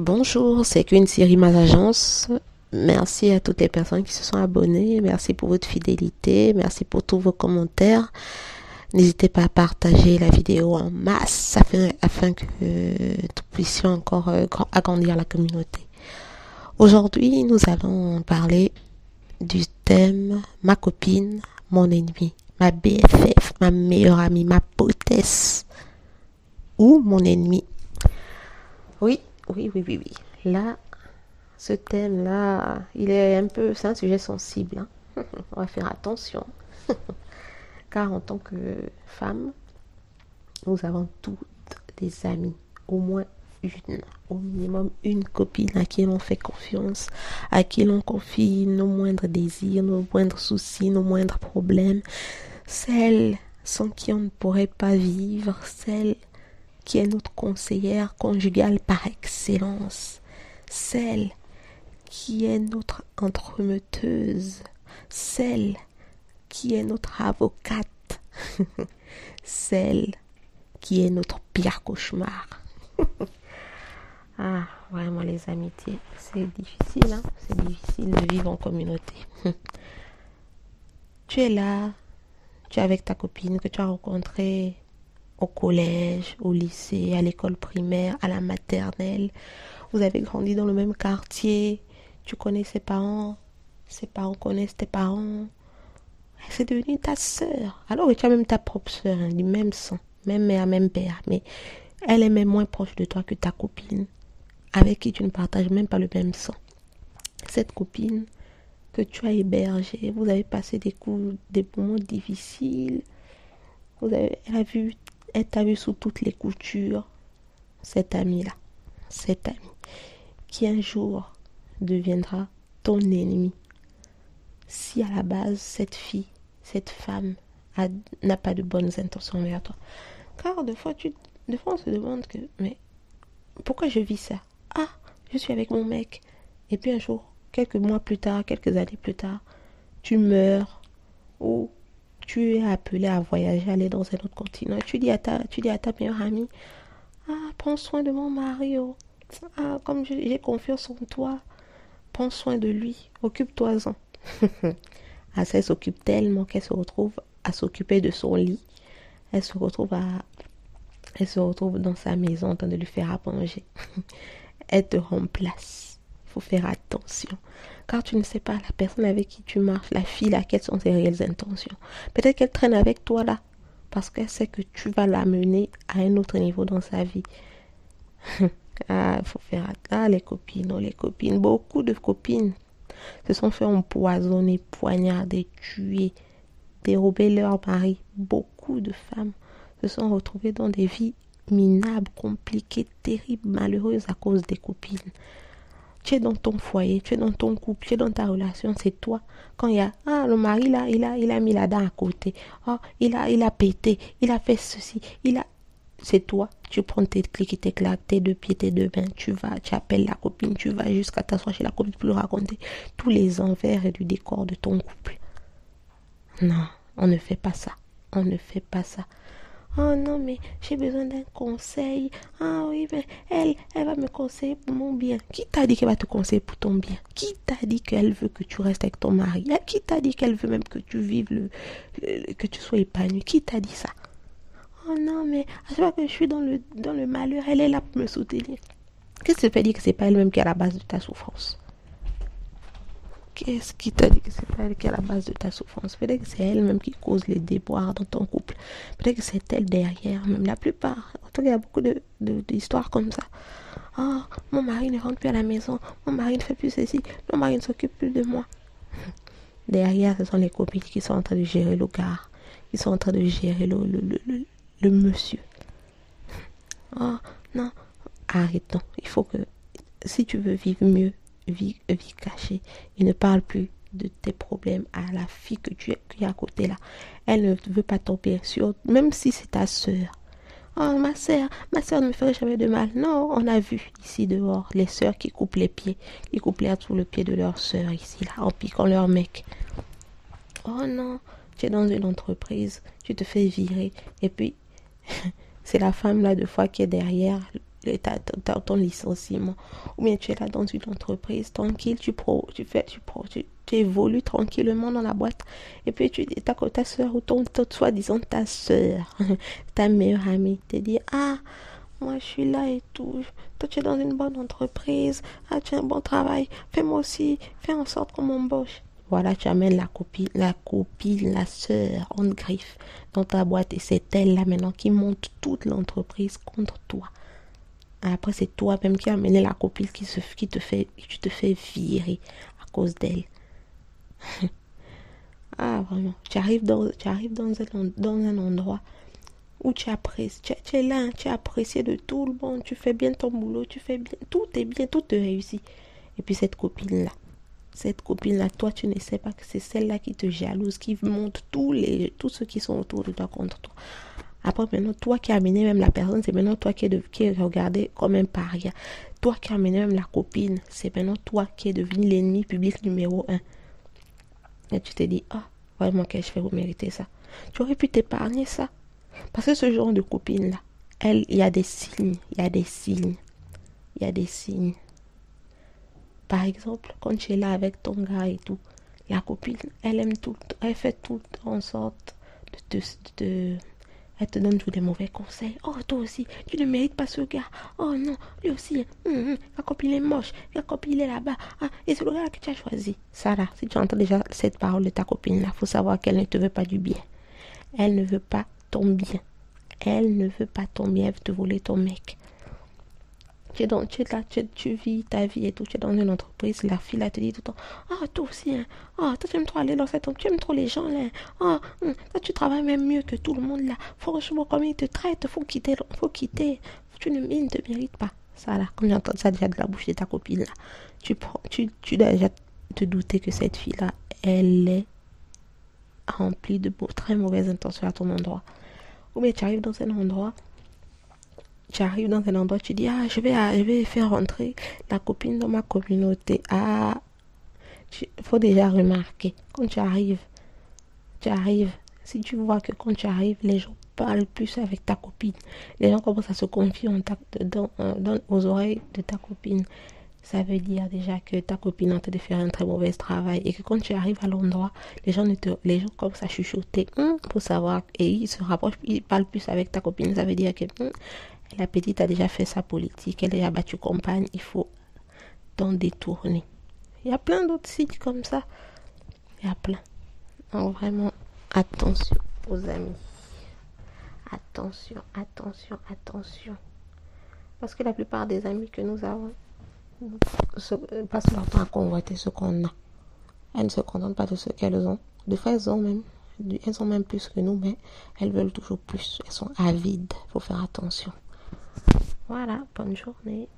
Bonjour, c'est qu'une série Ma Agence. Merci à toutes les personnes qui se sont abonnées. Merci pour votre fidélité. Merci pour tous vos commentaires. N'hésitez pas à partager la vidéo en masse afin que nous puissions encore agrandir la communauté. Aujourd'hui, nous allons parler du thème ma copine, mon ennemi, ma BFF, ma meilleure amie, ma potésse ou mon ennemi. Oui. Là, ce thème-là, c'est un sujet sensible. Hein. On va faire attention. Car en tant que femme, nous avons toutes des amies. Au moins une, au minimum une copine à qui l'on fait confiance, à qui l'on confie nos moindres désirs, nos moindres soucis, nos moindres problèmes. Celle sans qui on ne pourrait pas vivre, celle qui est notre conseillère conjugale par excellence, celle qui est notre entremetteuse, celle qui est notre avocate, celle qui est notre pire cauchemar. Ah, vraiment les amitiés, c'est difficile, hein? C'est difficile de vivre en communauté. Tu es là, tu es avec ta copine que tu as rencontrée au collège, au lycée, à l'école primaire, à la maternelle. Vous avez grandi dans le même quartier. Tu connais ses parents connaissent tes parents. C'est devenu ta sœur. Alors que tu as même ta propre sœur, hein, du même sang, même mère, même père. Mais elle est même moins proche de toi que ta copine, avec qui tu ne partages même pas le même sang. Cette copine que tu as hébergée, vous avez passé des moments difficiles. Elle t'a vu sous toutes les coutures, cette amie-là, cette amie, qui un jour deviendra ton ennemi. Si à la base, cette femme n'a pas de bonnes intentions envers toi. Car des fois, on se demande mais pourquoi je vis ça? Ah, je suis avec mon mec. Et puis un jour, quelques mois plus tard, quelques années plus tard, tu meurs ou tu es appelé à voyager, aller dans un autre continent. Tu dis à ta meilleure amie, ah, prends soin de mon mari. Oh. Ah, comme j'ai confiance en toi, prends soin de lui, occupe-toi-en. Ah, ça, elle s'occupe tellement qu'elle se retrouve à s'occuper de son lit. Elle se retrouve dans sa maison en train de lui faire à manger. Elle te remplace. Il faut faire attention. Car tu ne sais pas la personne avec qui tu marches, la fille là, quelles sont ses réelles intentions. Peut-être qu'elle traîne avec toi là, parce qu'elle sait que tu vas l'amener à un autre niveau dans sa vie. Ah, il faut faire attention. Ah, les copines. Beaucoup de copines se sont fait empoisonner, poignarder, tuer, dérober leur mari. Beaucoup de femmes se sont retrouvées dans des vies minables, compliquées, terribles, malheureuses à cause des copines. Tu es dans ton foyer, tu es dans ton couple, tu es dans ta relation, c'est toi. Quand il y a, ah, le mari là, il a mis la dent à côté. Oh, il a pété, il a fait ceci, c'est toi. Tu prends tes clics et tes claques, tes deux pieds, tes deux mains, tu appelles la copine, tu vas jusqu'à t'asseoir chez la copine pour lui raconter tous les envers et du décor de ton couple. Non, on ne fait pas ça. On ne fait pas ça. Oh non, mais j'ai besoin d'un conseil. Ah oui, mais elle va me conseiller pour mon bien. Qui t'a dit qu'elle va te conseiller pour ton bien? Qui t'a dit qu'elle veut que tu restes avec ton mari? Qui t'a dit qu'elle veut même que tu vives que tu sois épanoui? Qui t'a dit ça? Oh non, mais à chaque fois que je suis dans le malheur, elle est là pour me soutenir. Qu'est-ce qui te fait dire que c'est pas elle-même qui est à la base de ta souffrance? Qu'est-ce qui t'a dit que c'est pas elle qui est à la base de ta souffrance? Peut-être que c'est elle-même qui cause les déboires dans ton couple. Peut-être que c'est elle derrière, même la plupart. En tout cas, il y a beaucoup d'histoires comme ça. Oh, mon mari ne rentre plus à la maison. Mon mari ne fait plus ceci. Mon mari ne s'occupe plus de moi. Derrière, ce sont les copines qui sont en train de gérer le gars. Qui sont en train de gérer le monsieur. Oh, non. Arrêtons. Il faut que, si tu veux vivre mieux, vie cachée, et ne parle plus de tes problèmes à la fille qui est à côté là. Elle ne veut pas tomber sur, même si c'est ta sœur. Oh, ma sœur ne me ferait jamais de mal. Non, on a vu ici dehors les sœurs qui coupent les pieds, qui coupent l'air sous le pied de leur sœur ici là, en piquant leur mec. Oh non, tu es dans une entreprise, tu te fais virer, et puis c'est la femme là de fois qui est derrière ton licenciement. Ou bien tu es là dans une entreprise tranquille, tu évolues tranquillement dans la boîte. Et puis ta soeur ou soi-disant ta soeur, ta meilleure amie, te dit, ah, moi je suis là et tout. Toi tu es dans une bonne entreprise. Ah, tu as un bon travail. Fais-moi aussi. Fais en sorte qu'on m'embauche. Voilà, tu amènes la sœur en griffe dans ta boîte et c'est elle là maintenant qui monte toute l'entreprise contre toi. Après, c'est toi-même qui as amené la copine qui te fait virer à cause d'elle. Ah, vraiment. Dans un endroit où tu apprécies, tu es là, hein, tu es apprécié de tout le monde, tu fais bien ton boulot, tu fais bien, tout te réussit. Et puis cette copine-là, toi, tu ne sais pas que c'est celle-là qui te jalouse, qui monte tous ceux qui sont autour de toi contre toi. Après, maintenant, toi qui as amené même la personne, c'est maintenant toi qui est regardé comme un paria. Toi qui as amené même la copine, c'est maintenant toi qui es devenu l'ennemi public numéro 1. Et tu te dis, ah, vraiment, qu'est-ce que je fais pour mériter ça? Tu aurais pu t'épargner ça. Parce que ce genre de copine-là, il y a des signes. Par exemple, quand tu es là avec ton gars et tout, la copine, elle fait tout le temps en sorte elle te donne tous des mauvais conseils. Oh, toi aussi, tu ne mérites pas ce gars. Oh non, lui aussi, la copine est moche, la copine est là-bas. Ah, et c'est le gars que tu as choisi. Ça là, si tu entends déjà cette parole de ta copine là, il faut savoir qu'elle ne te veut pas du bien. Elle ne veut pas ton bien. Elle ne veut pas ton bien, elle veut te voler ton mec. Tu vis ta vie et tout, tu es dans une entreprise, la fille là te dit tout le temps, ah, toi aussi, hein, ah, toi tu aimes trop aller dans cette entreprise, tu aimes trop les gens là, ah, toi tu travailles même mieux que tout le monde là, franchement, comme ils te traitent, faut quitter, il ne te mérite pas. Ça là, comme j'entends ça déjà de la bouche de ta copine là, tu dois déjà te douter que cette fille là, elle est remplie de très mauvaises intentions à ton endroit. Ou bien tu arrives dans un endroit, tu dis, ah, je vais faire rentrer la copine dans ma communauté. Ah, faut déjà remarquer, quand tu arrives, si tu vois que quand tu arrives, les gens parlent plus avec ta copine, les gens commencent à se confier aux oreilles de ta copine, ça veut dire déjà que ta copine est en train de faire un très mauvais travail et que quand tu arrives à l'endroit, les gens commencent à chuchoter pour savoir et ils se rapprochent, ils parlent plus avec ta copine, ça veut dire que la petite a déjà fait sa politique, elle a déjà battu campagne, il faut t'en détourner. Il y a plein d'autres sites comme ça. Il y a plein. Donc vraiment, attention aux amis. Attention. Parce que la plupart des amis que nous avons passent leur temps à convoiter ce qu'on a. Elles ne se contentent pas de ce qu'elles ont. Des fois, elles ont même plus que nous, mais elles veulent toujours plus. Elles sont avides. Il faut faire attention. Voilà, bonne journée.